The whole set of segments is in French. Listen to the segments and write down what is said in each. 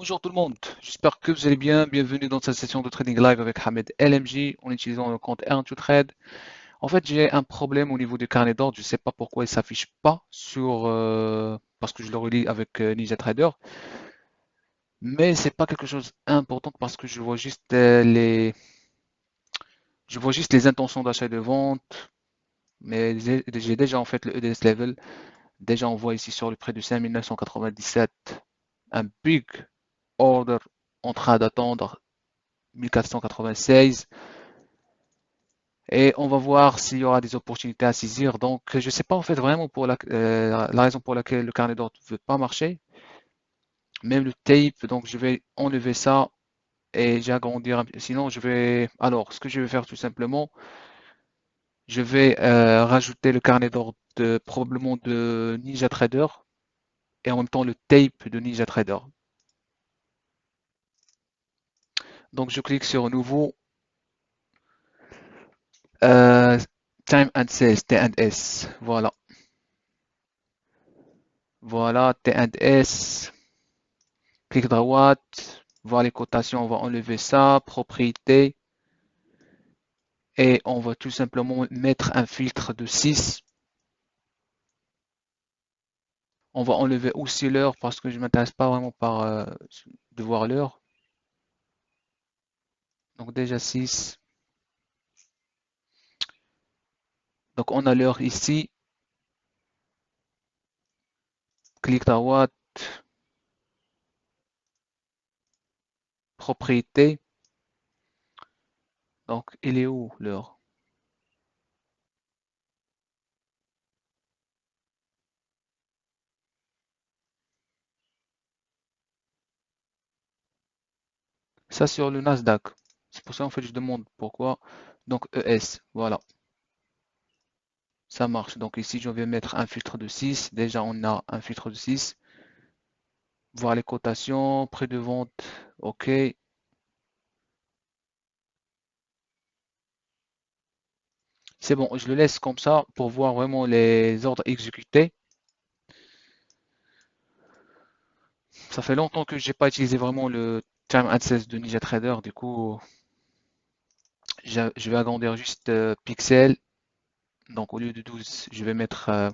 Bonjour tout le monde, j'espère que vous allez bien. Bienvenue dans cette session de trading live avec Hamed LMJ en utilisant le compte Earn2Trade. En fait, j'ai un problème au niveau du carnet d'ordre. Je ne sais pas pourquoi il ne s'affiche pas parce que je le relis avec NinjaTrader, mais c'est pas quelque chose d'important parce que je vois juste les intentions d'achat et de vente. Mais j'ai déjà en fait le EDS level. Déjà, on voit ici sur le prix de 5997 un big order en train d'attendre 1496 et on va voir s'il y aura des opportunités à saisir. Donc, je ne sais pas en fait vraiment pour la raison pour laquelle le carnet d'ordre ne veut pas marcher, même le tape. Donc, je vais enlever ça et j'agrandir un peu. Sinon, alors, ce que je vais faire tout simplement, je vais rajouter le carnet d'ordre probablement de NinjaTrader et en même temps le tape de NinjaTrader. Donc, je clique sur Nouveau, euh, Time and Sales, T&S. Voilà. Voilà, T&S. Clic droite, voir les cotations, on va enlever ça, propriété, et on va tout simplement mettre un filtre de 6. On va enlever aussi l'heure parce que je ne m'intéresse pas vraiment de voir l'heure. Donc déjà 6. Donc on a l'heure ici, clic droite, propriété. Donc il est où l'heure? Ça sur le Nasdaq. C'est pour ça en fait je demande pourquoi. Donc ES, voilà, ça marche. Donc ici je vais mettre un filtre de 6. Déjà on a un filtre de 6. Voir les cotations, prix de vente, ok. C'est bon, je le laisse comme ça pour voir vraiment les ordres exécutés. Ça fait longtemps que j'ai pas utilisé vraiment le Time Access de NinjaTrader, du coup, je vais agrandir juste pixel. Donc au lieu de 12, je vais mettre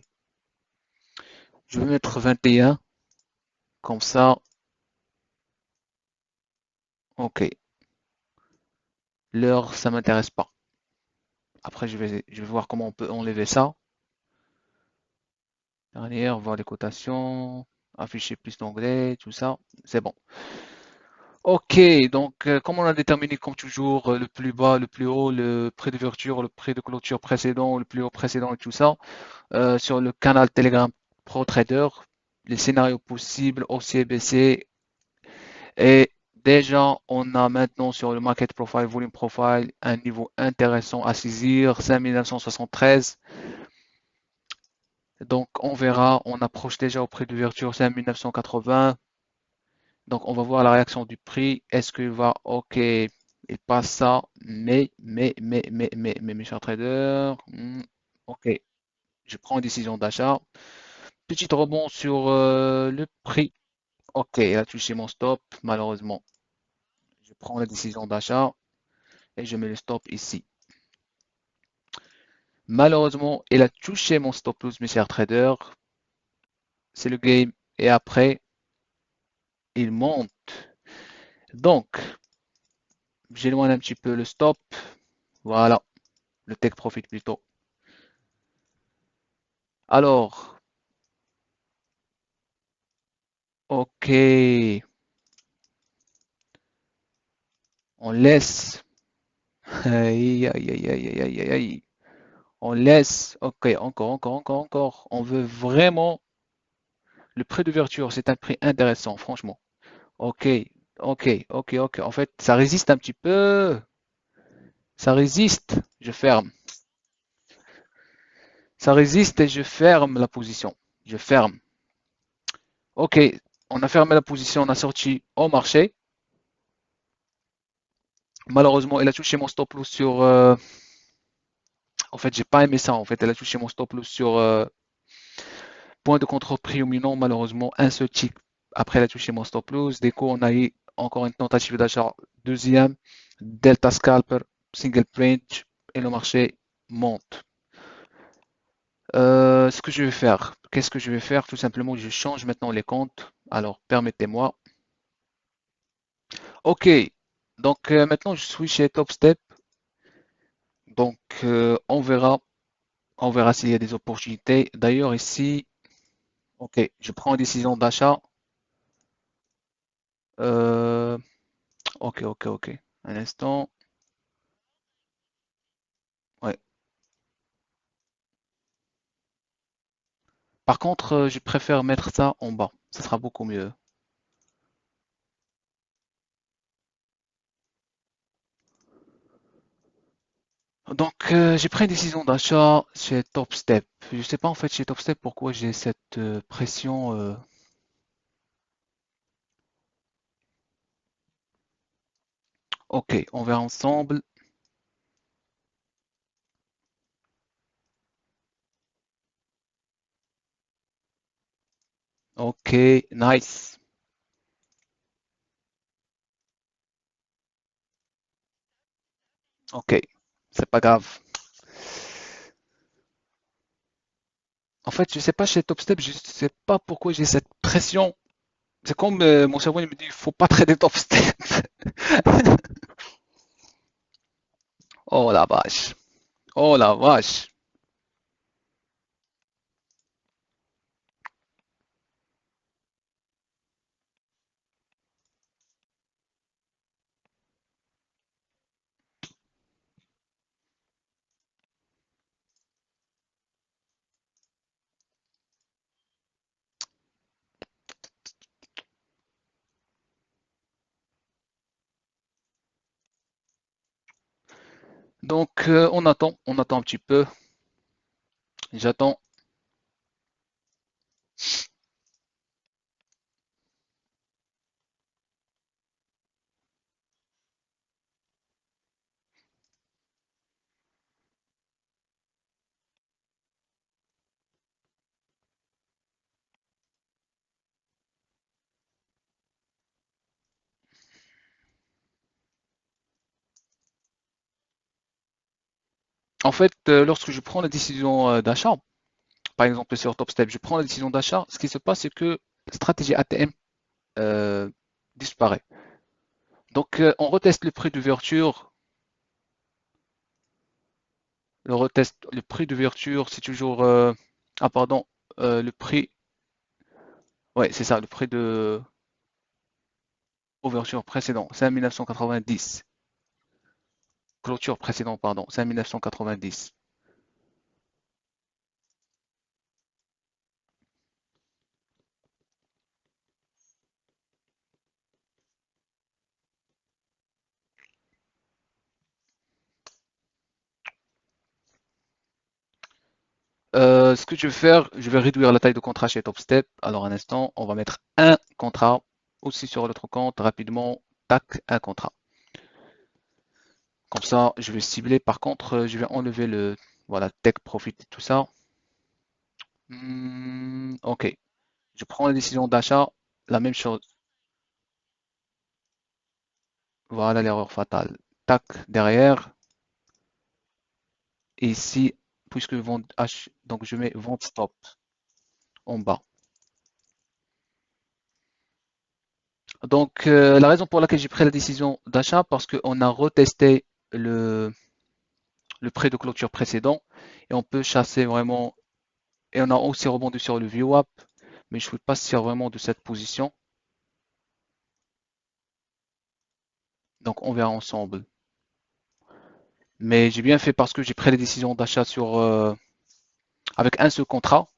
21, comme ça, ok. L'heure, ça m'intéresse pas. Après, je vais voir comment on peut enlever ça. Dernière, voir les cotations, afficher plus d'anglais, tout ça, c'est bon. Ok, donc comme on a déterminé comme toujours le plus bas, le plus haut, le prix d'ouverture, le prix de clôture précédent, le plus haut précédent et tout ça, sur le canal Telegram Pro Trader, les scénarios possibles, haussier, baissier, et déjà on a maintenant sur le Market Profile, Volume Profile, un niveau intéressant à saisir, 5973. Donc on verra, on approche déjà au prix d'ouverture 5980. Donc, on va voir la réaction du prix. Est-ce qu'il va, OK, il passe ça, mes chers traders, OK, je prends une décision d'achat. Petit rebond sur le prix. OK, il a touché mon stop, malheureusement. Je prends la décision d'achat et je mets le stop ici. Malheureusement, il a touché mon stop loss, mes chers traders. C'est le game. Et après, il monte. Donc, j'éloigne un petit peu le stop. Voilà, le take profit plutôt. Alors, ok, on laisse. Aïe, aïe, aïe, aïe, aïe, aïe, aïe. On laisse. Ok, encore. On veut vraiment. Le prix d'ouverture, c'est un prix intéressant, franchement. Ok, ok. En fait, ça résiste un petit peu. Ça résiste. Je ferme. Ça résiste et je ferme la position. Je ferme. Ok, on a fermé la position, on a sorti au marché. Malheureusement, il a touché mon stop loss sur. En fait, j'ai pas aimé ça. En fait, elle a touché mon stop loss sur point de contrôle prédominant, malheureusement, un seul tick après la touché mon stop loss. Déco, on a eu encore une tentative d'achat deuxième. Delta Scalper, single print et le marché monte. Ce que je vais faire, qu'est-ce que je vais faire? Tout simplement, je change maintenant les comptes. Alors, permettez-moi. Ok, donc maintenant je suis chez Top Step. Donc, on verra s'il y a des opportunités. D'ailleurs, ici, ok, je prends une décision d'achat. Euh, ok. Un instant. Ouais. Par contre, je préfère mettre ça en bas. Ça sera beaucoup mieux. Donc, j'ai pris une décision d'achat chez Top Step. Je sais pas en fait chez Top Step pourquoi j'ai cette pression. Ok, on verra ensemble. Ok, nice. Ok, c'est pas grave. En fait, je sais pas chez Top Step, je sais pas pourquoi j'ai cette pression. C'est comme mon cerveau il me dit, faut pas trader Top Step. Oh la vache. Oh la vache. Donc, on attend un petit peu. J'attends. En fait, lorsque je prends la décision d'achat, par exemple sur TopStep, je prends la décision d'achat, ce qui se passe, c'est que la stratégie ATM euh, disparaît. Donc, on reteste le prix d'ouverture. Le prix d'ouverture, c'est toujours. Ah, pardon, le prix. Ouais, c'est ça, le prix de ouverture précédent, 5 990. Clôture précédent, pardon, 5 990. Ce que je vais faire, je vais réduire la taille de contrat chez TopStep. Alors, un instant, on va mettre un contrat aussi sur l'autre compte rapidement. Tac, un contrat. Comme ça, je vais cibler. Par contre, je vais enlever le voilà, take profit et tout ça. Ok, je prends la décision d'achat. La même chose. Voilà l'erreur fatale. Tac, derrière. Et ici, puisque vente H, donc je mets vente stop en bas. Donc, la raison pour laquelle j'ai pris la décision d'achat, parce qu'on a retesté le, le prix de clôture précédent et on peut chasser vraiment. Et on a aussi rebondi sur le VWAP, mais je ne suis pas sûr vraiment de cette position. Donc, on verra ensemble. Mais j'ai bien fait parce que j'ai pris la décision d'achat sur avec un seul contrat.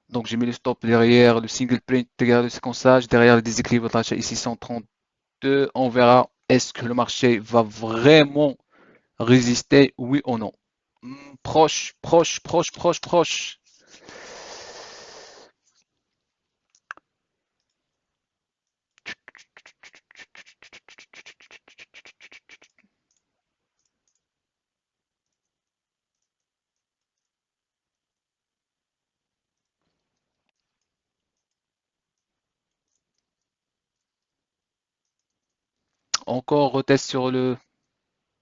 Donc j'ai mis le stop derrière le single print, derrière le séquençage, derrière le déséquilibre d'achat ici 132. On verra est-ce que le marché va vraiment résister, oui ou non. Proche, proche, proche, proche, proche. Encore retest sur le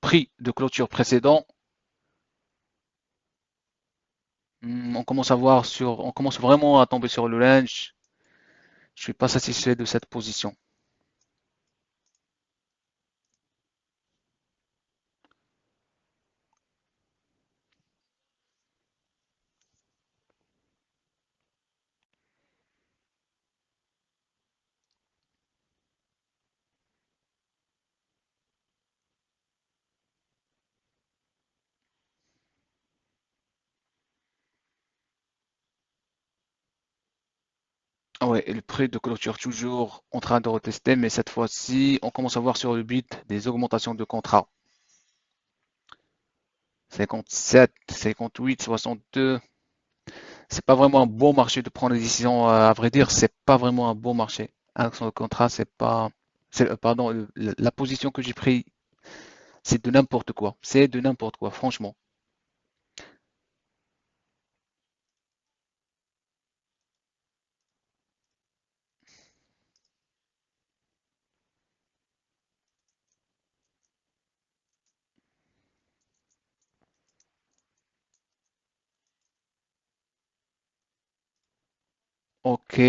prix de clôture précédent. On commence vraiment à tomber sur le range. Je suis pas satisfait de cette position. Ah ouais, et le prix de clôture toujours en train de retester, mais cette fois-ci, on commence à voir sur le bit des augmentations de contrats. 57, 58, 62. C'est pas vraiment un bon marché de prendre des décisions. À vrai dire, c'est pas vraiment un bon marché. Un sur le contrat, c'est pas, pardon, la position que j'ai prise, c'est de n'importe quoi. C'est de n'importe quoi, franchement. Ok,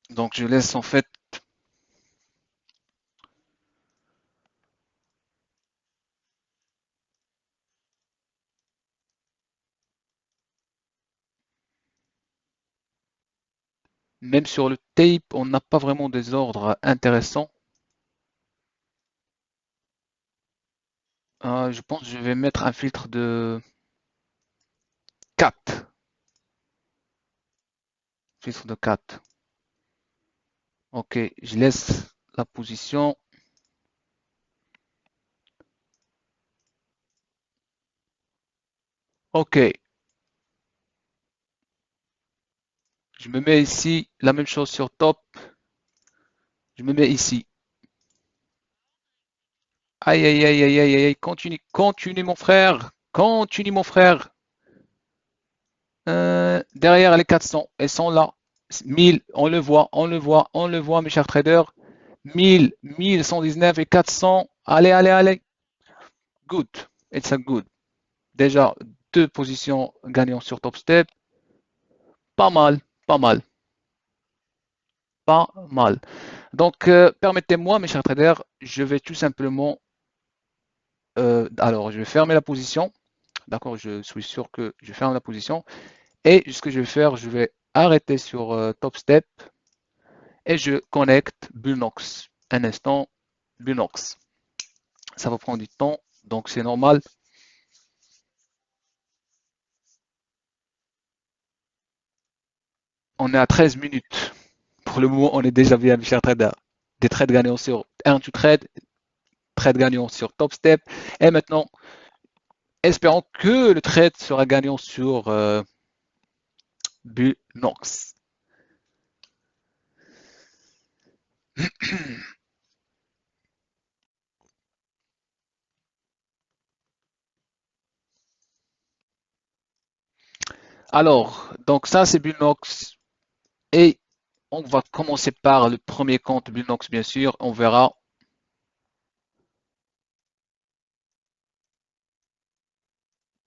donc je laisse en fait, même sur le tape, on n'a pas vraiment des ordres intéressants. Je pense que je vais mettre un filtre de 4. Filtre de 4. Ok, je laisse la position. Ok, je me mets ici, la même chose sur top. Je me mets ici. Aïe, aïe, aïe, aïe, aïe, aïe, continue, continue mon frère. Continue mon frère. Derrière les 400, elles sont là. 1000, on le voit, on le voit, on le voit, mes chers traders. 1000, 1119 et 400. Allez, allez, allez. Good. It's a good. Déjà, deux positions gagnantes sur top step. Pas mal, pas mal, pas mal. Donc, permettez-moi, mes chers traders, je vais tout simplement, alors, je vais fermer la position. D'accord, je suis sûr que je ferme la position. Et ce que je vais faire, je vais arrêter sur top step et je connecte Bullnox. Un instant, Bullnox. Ça va prendre du temps, donc c'est normal. On est à 13 minutes. Pour le moment, on est déjà bien, mes chers traders. Des trades gagnants sur 1 to trade, trade gagnant sur top step. Et maintenant, espérons que le trade sera gagnant sur Bullnox. Alors, donc ça c'est Bullnox. Et on va commencer par le premier compte Bullnox, bien sûr. On verra.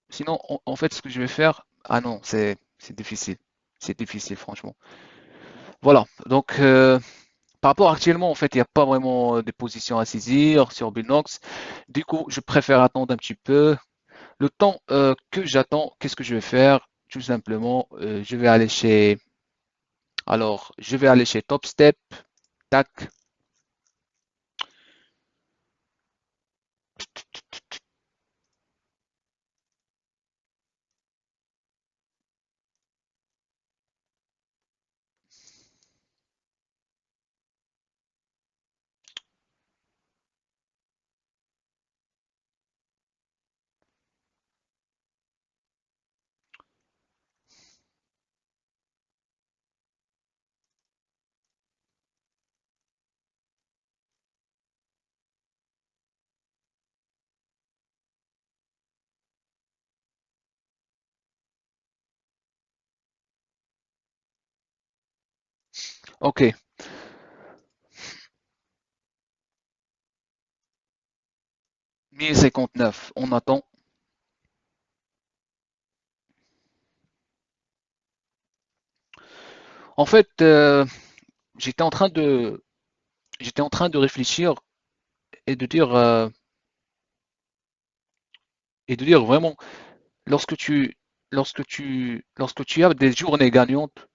Sinon, en fait, ce que je vais faire. Ah non, c'est difficile. C'est difficile, franchement. Voilà. Donc, par rapport actuellement, en fait, il n'y a pas vraiment de position à saisir sur Binox. Du coup, je préfère attendre un petit peu. Le temps que j'attends, qu'est-ce que je vais faire? Tout simplement, je vais aller chez. Alors, je vais aller chez Top Step. Tac. Ok, 1059, on attend. En fait, j'étais en train de, j'étais en train de réfléchir et de dire vraiment, lorsque tu, lorsque tu as des journées gagnantes,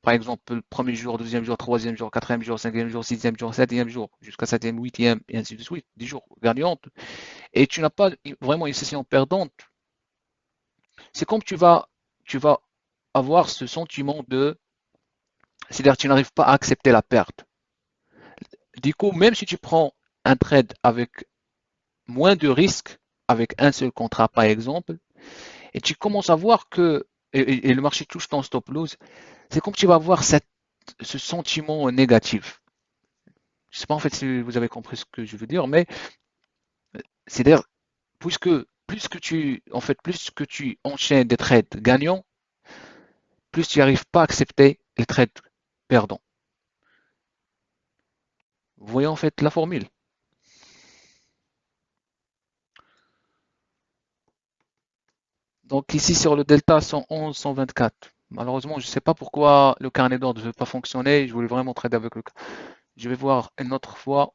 par exemple, le premier jour, deuxième jour, troisième jour, quatrième jour, cinquième jour, sixième jour, septième jour, jusqu'à septième, huitième, et ainsi de suite, 10 jours gagnantes, et tu n'as pas vraiment une session perdante, c'est comme tu vas avoir ce sentiment de, c'est-à-dire que tu n'arrives pas à accepter la perte. Du coup, même si tu prends un trade avec moins de risques, avec un seul contrat par exemple, et tu commences à voir que, et le marché touche ton stop loss, c'est comme tu vas avoir ce sentiment négatif. Je ne sais pas en fait si vous avez compris ce que je veux dire, mais c'est-à-dire, puisque plus que tu enchaînes des trades gagnants, plus tu n'arrives pas à accepter les trades perdants. Vous voyez en fait la formule. Donc ici sur le delta 111, 124. Malheureusement, je ne sais pas pourquoi le carnet d'ordre ne veut pas fonctionner. Je voulais vraiment trader avec le. Je vais voir une autre fois.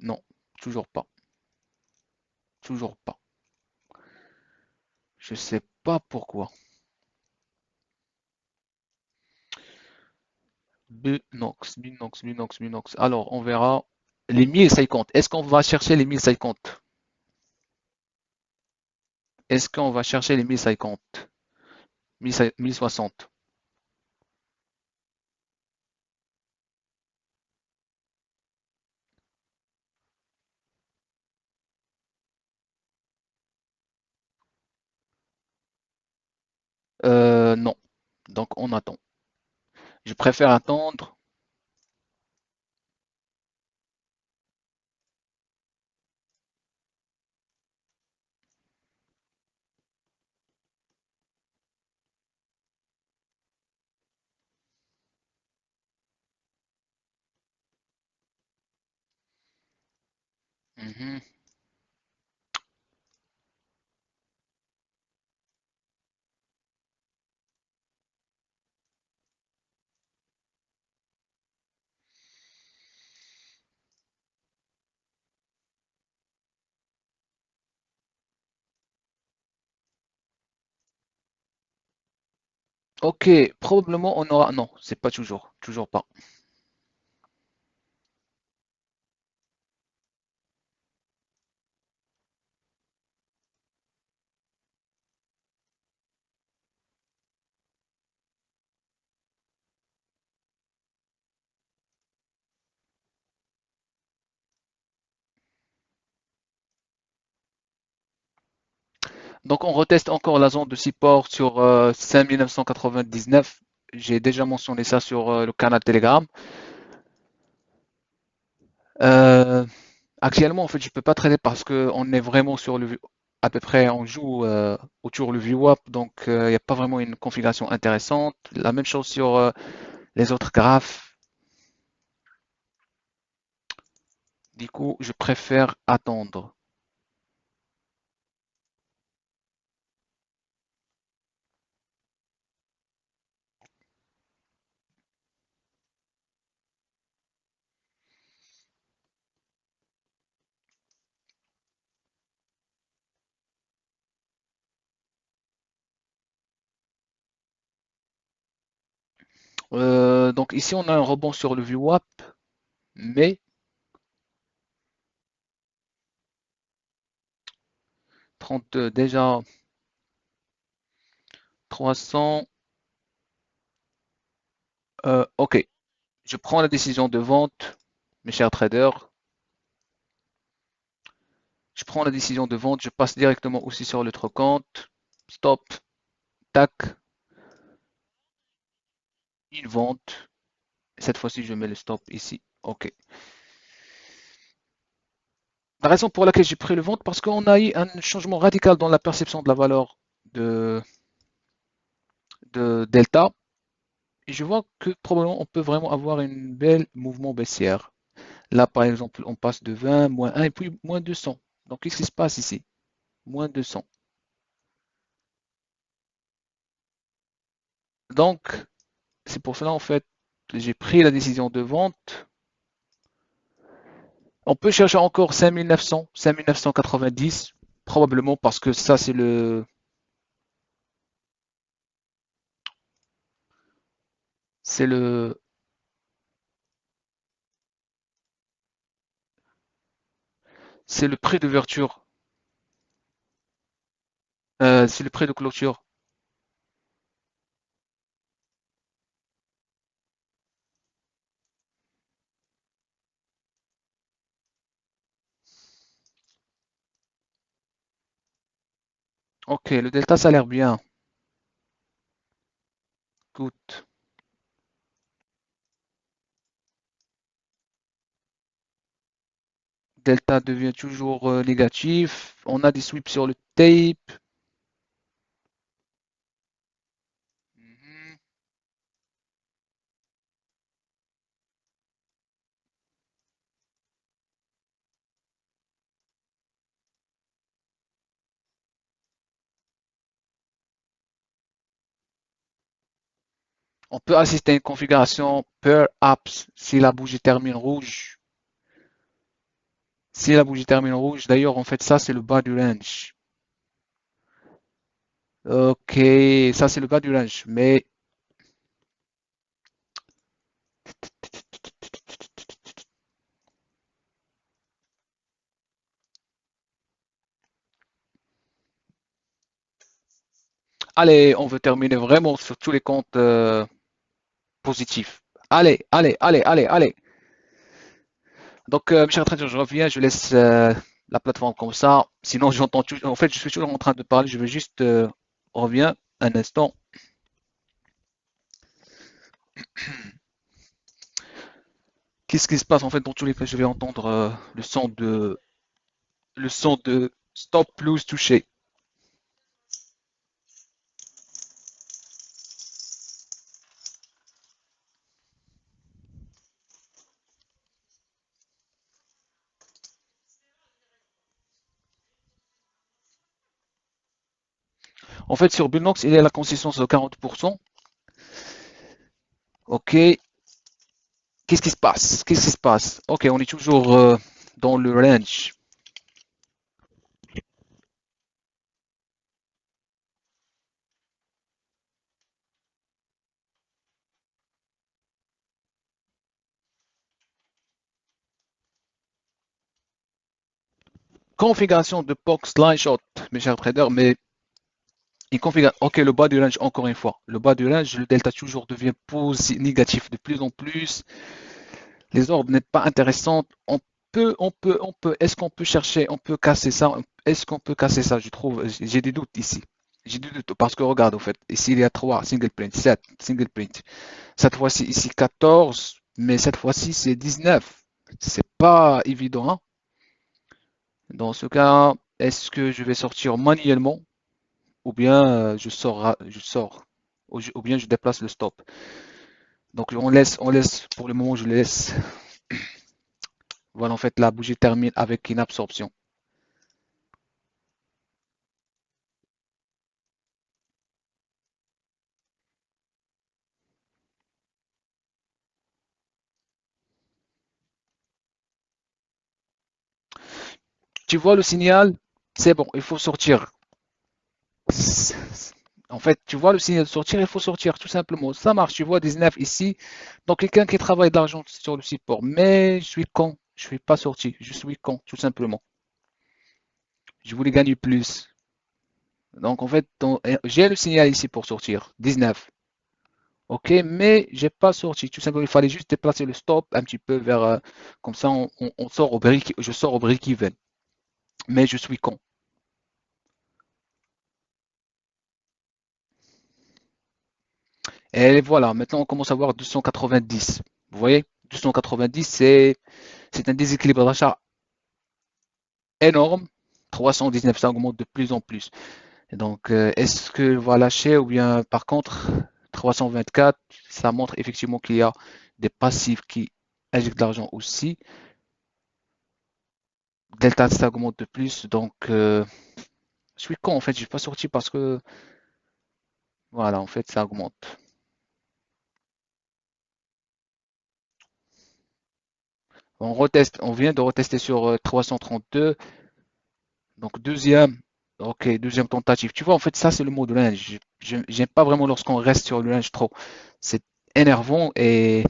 Non, toujours pas. Toujours pas. Je sais pas pourquoi. Binox, Binox, Binox, Binox. Alors, on verra. Les 1050. Est-ce qu'on va chercher les 1050? Est-ce qu'on va chercher les 1050? 1060? Non. Donc, on attend. Je préfère attendre. Mhm. Ok, probablement on aura. Non, c'est pas toujours. Toujours pas. Donc on reteste encore la zone de support sur 5999. J'ai déjà mentionné ça sur le canal Telegram. Euh, Actuellement, en fait, je peux pas trader parce que on est vraiment sur à peu près, on joue autour du VWAP, donc il n'y a pas vraiment une configuration intéressante. La même chose sur les autres graphes. Du coup, je préfère attendre. Donc ici, on a un rebond sur le VWAP, mais 30 déjà 300. Ok, je prends la décision de vente, mes chers traders. Je prends la décision de vente, je passe directement aussi sur l'autre compte. Stop, tac, une vente. Cette fois-ci, je mets le stop ici. Ok. La raison pour laquelle j'ai pris le vente, parce qu'on a eu un changement radical dans la perception de la valeur de, de delta. Et je vois que probablement on peut vraiment avoir une belle mouvement baissière. Là, par exemple, on passe de 20, moins 1 et puis moins 200. Donc, qu'est-ce qui se passe ici? Moins 200. Donc, c'est pour cela, en fait, que j'ai pris la décision de vente. On peut chercher encore 5900, 5990, probablement parce que ça, c'est le, c'est le prix d'ouverture, c'est le prix de clôture. Ok, le delta, ça a l'air bien. Écoute, delta devient toujours négatif. On a des sweeps sur le tape. Mhm. On peut assister à une configuration per apps si la bougie termine rouge. Si la bougie termine rouge, d'ailleurs, en fait, ça, c'est le bas du range. Ok, ça, c'est le bas du range. Mais, allez, on veut terminer vraiment sur tous les comptes positifs. Allez, allez, allez, allez, allez. Donc, mes chers traders, je reviens, je laisse la plateforme comme ça. Sinon, j'entends tout. En fait, je suis toujours en train de parler. Je veux juste reviens un instant. Qu'est-ce qui se passe en fait dans tous les cas? Je vais entendre le son de stop loose touché. En fait, sur Binox, il y a la consistance de 40%. Ok, qu'est-ce qui se passe? Qu'est-ce qui se passe? Ok, on est toujours dans le range. Configuration de box line shot, mes chers traders, mais il configure. Ok, le bas du range, encore une fois. Le bas du range, le delta toujours devient négatif de plus en plus. Les ordres n'est pas intéressante. Est-ce qu'on peut chercher, on peut casser ça? Est-ce qu'on peut casser ça? Je trouve, j'ai des doutes ici. J'ai des doutes parce que regarde, en fait, ici il y a 3 single print, 7 single print. Cette fois-ci, ici 14, mais cette fois-ci c'est 19. C'est pas évident, hein. Dans ce cas, est-ce que je vais sortir manuellement ou bien je sors, ou bien je déplace le stop. Donc on laisse, pour le moment je laisse. Voilà, en fait, la bougie termine avec une absorption. Tu vois le signal? C'est bon, il faut sortir. En fait, tu vois le signal de sortir, il faut sortir tout simplement. Ça marche, tu vois 19 ici. Donc quelqu'un qui travaille de l'argent sur le support. Mais je suis con, je suis pas sorti, je suis con, tout simplement. Je voulais gagner plus. Donc en fait, j'ai le signal ici pour sortir, 19. Ok, mais j'ai pas sorti. Tout simplement, il fallait juste déplacer le stop un petit peu vers, comme ça, on sort au break, je sors au break-even. Mais je suis con. Et voilà, maintenant on commence à voir 290. Vous voyez, 290, c'est un déséquilibre d'achat énorme. 319, ça augmente de plus en plus. Et donc, est-ce que va lâcher ou bien par contre, 324, ça montre effectivement qu'il y a des passifs qui injectent de l'argent aussi. Delta ça augmente de plus, donc je suis con en fait, j'ai pas sorti parce que voilà, en fait, ça augmente. On reteste, on vient de retester sur 332, donc deuxième, ok, deuxième tentative. Tu vois, en fait, ça c'est le mot de range. J'aime pas vraiment lorsqu'on reste sur le range trop. C'est énervant et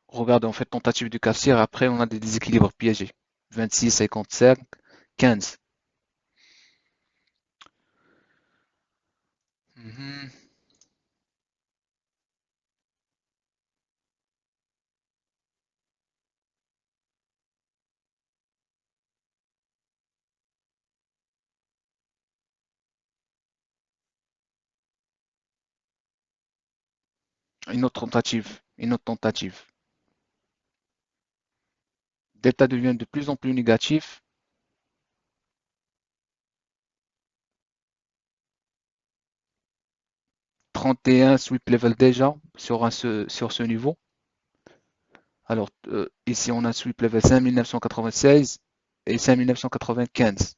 regarde, en fait, tentative du cassier. Après, on a des déséquilibres piégés. 26, 55, 15. Mhm. Une autre tentative. Une autre tentative. Delta devient de plus en plus négatif. 31 sweep level déjà sur ce niveau. Alors, ici, on a sweep level 5996 et 5995.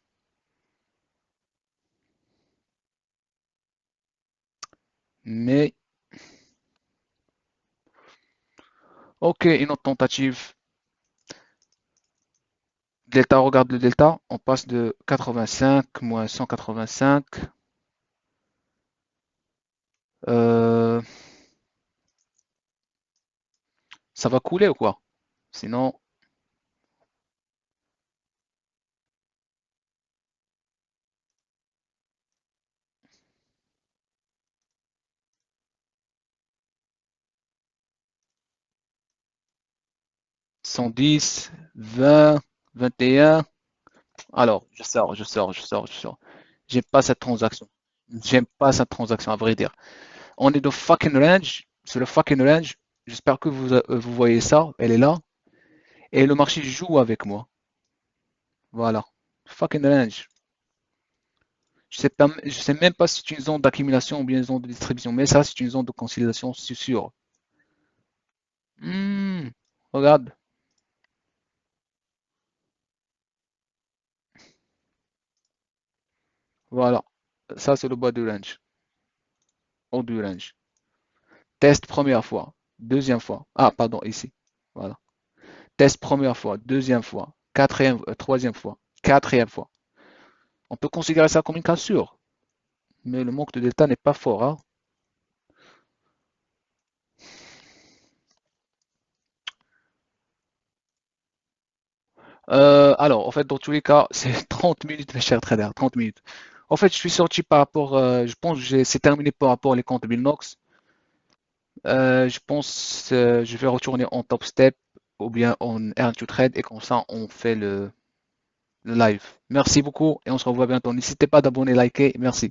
Mais, ok, une autre tentative. Delta, regarde le delta. On passe de 85 moins 185. Euh, ça va couler ou quoi? Sinon, 110, 20, 21. Alors, je sors. J'aime pas cette transaction. J'aime pas cette transaction, à vrai dire. On est dans fucking range. C'est le fucking range. J'espère que vous voyez ça. Elle est là. Et le marché joue avec moi. Voilà. Fucking range. Je sais même pas si c'est une zone d'accumulation ou bien une zone de distribution. Mais ça, c'est une zone de consolidation, c'est sûr. Hmm, regarde. Voilà. Ça, c'est le bas du range. Haut du range. Test première fois. Deuxième fois. Ah, pardon, ici. Voilà. Test première fois. Deuxième fois. Troisième fois. Quatrième fois. On peut considérer ça comme une cassure. Mais le manque de delta n'est pas fort, hein. Alors, en fait, dans tous les cas, c'est 30 minutes, mes chers traders, 30 minutes. En fait, je suis sorti par rapport, je pense que c'est terminé par rapport aux comptes Billnox. Je pense je vais retourner en top step ou bien en earn to trade et comme ça, on fait le live. Merci beaucoup et on se revoit bientôt. N'hésitez pas d'abonner, liker. Merci.